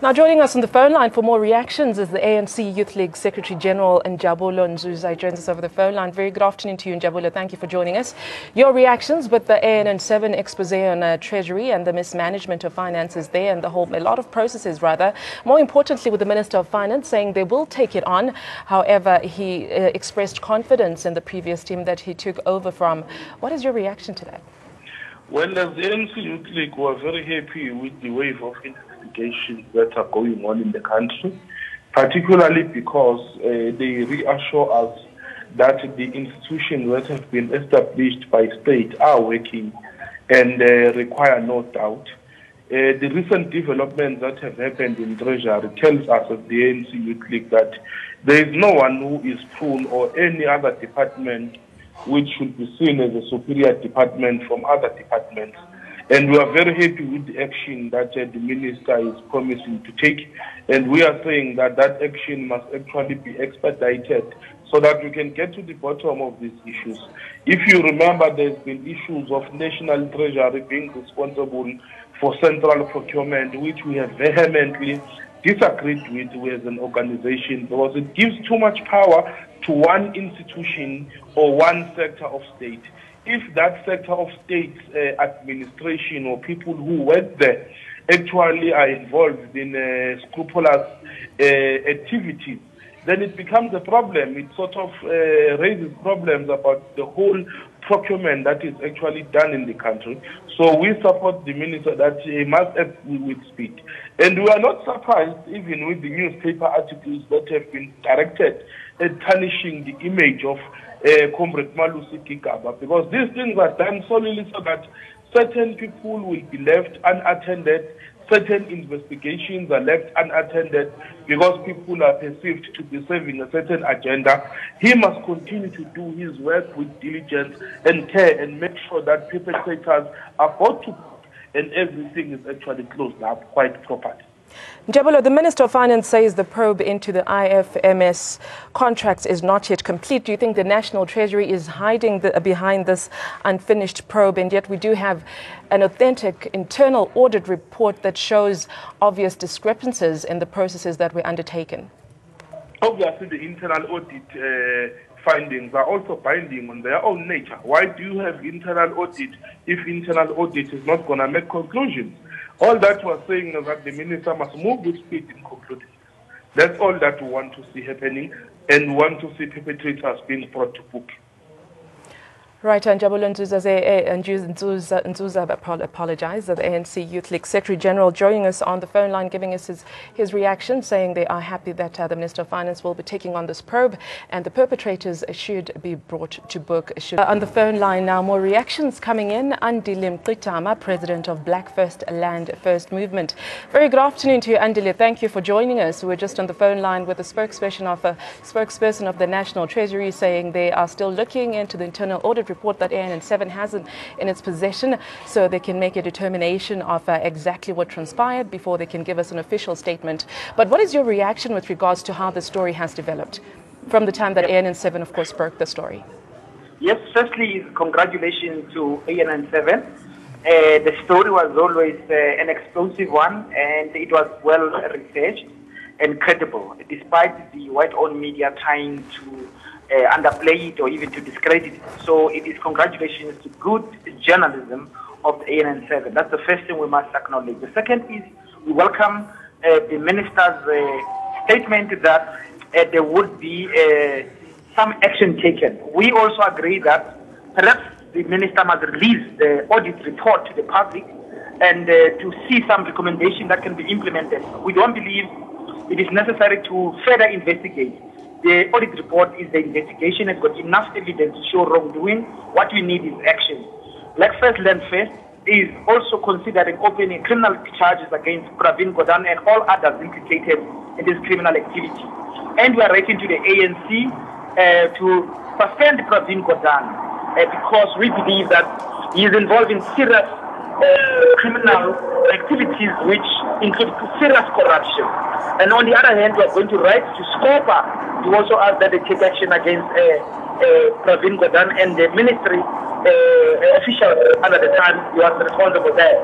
Now joining us on the phone line for more reactions is the ANC Youth League Secretary General Njabulo Nzuza. Joins us over the phone line. Very good afternoon to you, Njabulo. Thank you for joining us. Your reactions with the ANN7 expose on treasury and the mismanagement of finances there and a lot of processes rather. More importantly, with the Minister of Finance saying they will take it on. However, he expressed confidence in the previous team that he took over from. What is your reaction to that? Well, as the ANC Youth League, we're very happy with the wave of investigations that are going on in the country, particularly because they reassure us that the institutions that have been established by state are working and require no doubt. The recent developments that have happened in Treasury tells us as the ANC Youth League that there is no one who is prone or any other department which should be seen as a superior department from other departments. And we are very happy with the action that the Minister is promising to take. And we are saying that that action must actually be expedited so that we can get to the bottom of these issues. If you remember, there's been issues of National Treasury being responsible for central procurement, which we have vehemently disagreed with as an organization because it gives too much power to one institution or one sector of state. If that sector of state administration or people who work there actually are involved in scrupulous activities, then it becomes a problem. It sort of raises problems about the whole procurement that is actually done in the country. So we support the minister that he must act with speed. And we are not surprised even with the newspaper articles that have been directed at tarnishing the image of Comrade Malusi Kigaba, because these things are done solely so that certain people will be left unattended, certain investigations are left unattended because people are perceived to be serving a certain agenda. He must continue to do his work with diligence and care and make sure that perpetrators are brought to court and everything is actually closed up quite properly. Njabulo, the Minister of Finance says the probe into the IFMS contracts is not yet complete. Do you think the National Treasury is hiding behind this unfinished probe? And yet we do have an authentic internal audit report that shows obvious discrepancies in the processes that were undertaken. Obviously, the internal audit findings are also binding on their own nature. Why do you have internal audit if internal audit is not going to make conclusions? All that we're saying is that the minister must move with speed in concluding. That's all that we want to see happening and want to see perpetrators being brought to book. Right, Njabulo Nzuza apologized, the ANC Youth League Secretary General joining us on the phone line, giving us his reaction, saying they are happy that the Minister of Finance will be taking on this probe and the perpetrators should be brought to book. On the phone line now, more reactions coming in. Andile Mqitama, President of Black First Land First Movement. Very good afternoon to you, Andile. Thank you for joining us. We're just on the phone line with the spokesperson of the National Treasury saying they are still looking into the internal audit report that ANN7 has in its possession so they can make a determination of exactly what transpired before they can give us an official statement. But what is your reaction with regards to how the story has developed from the time that ANN7, of course, broke the story? Yes, firstly, congratulations to ANN7. The story was always an explosive one and it was well researched and credible, despite the white-owned media trying to underplay it or even to discredit it. So it is congratulations to good journalism of the ANN7. That's the first thing we must acknowledge. The second is we welcome the minister's statement that there would be some action taken. We also agree that perhaps the minister must release the audit report to the public and to see some recommendation that can be implemented. We don't believe it is necessary to further investigate. The audit report is the investigation. It's got enough evidence to show wrongdoing. What we need is action. Black First Land First is also considering opening criminal charges against Pravin Gordhan and all others implicated in this criminal activity. And we are writing to the ANC to suspend Pravin Gordhan because we believe that he is involved in serious criminal activities which include serious corruption. And on the other hand, we are going to write to SCOPA to also ask that they take action against Pravin Gordhan and the ministry official under the time he was responsible there.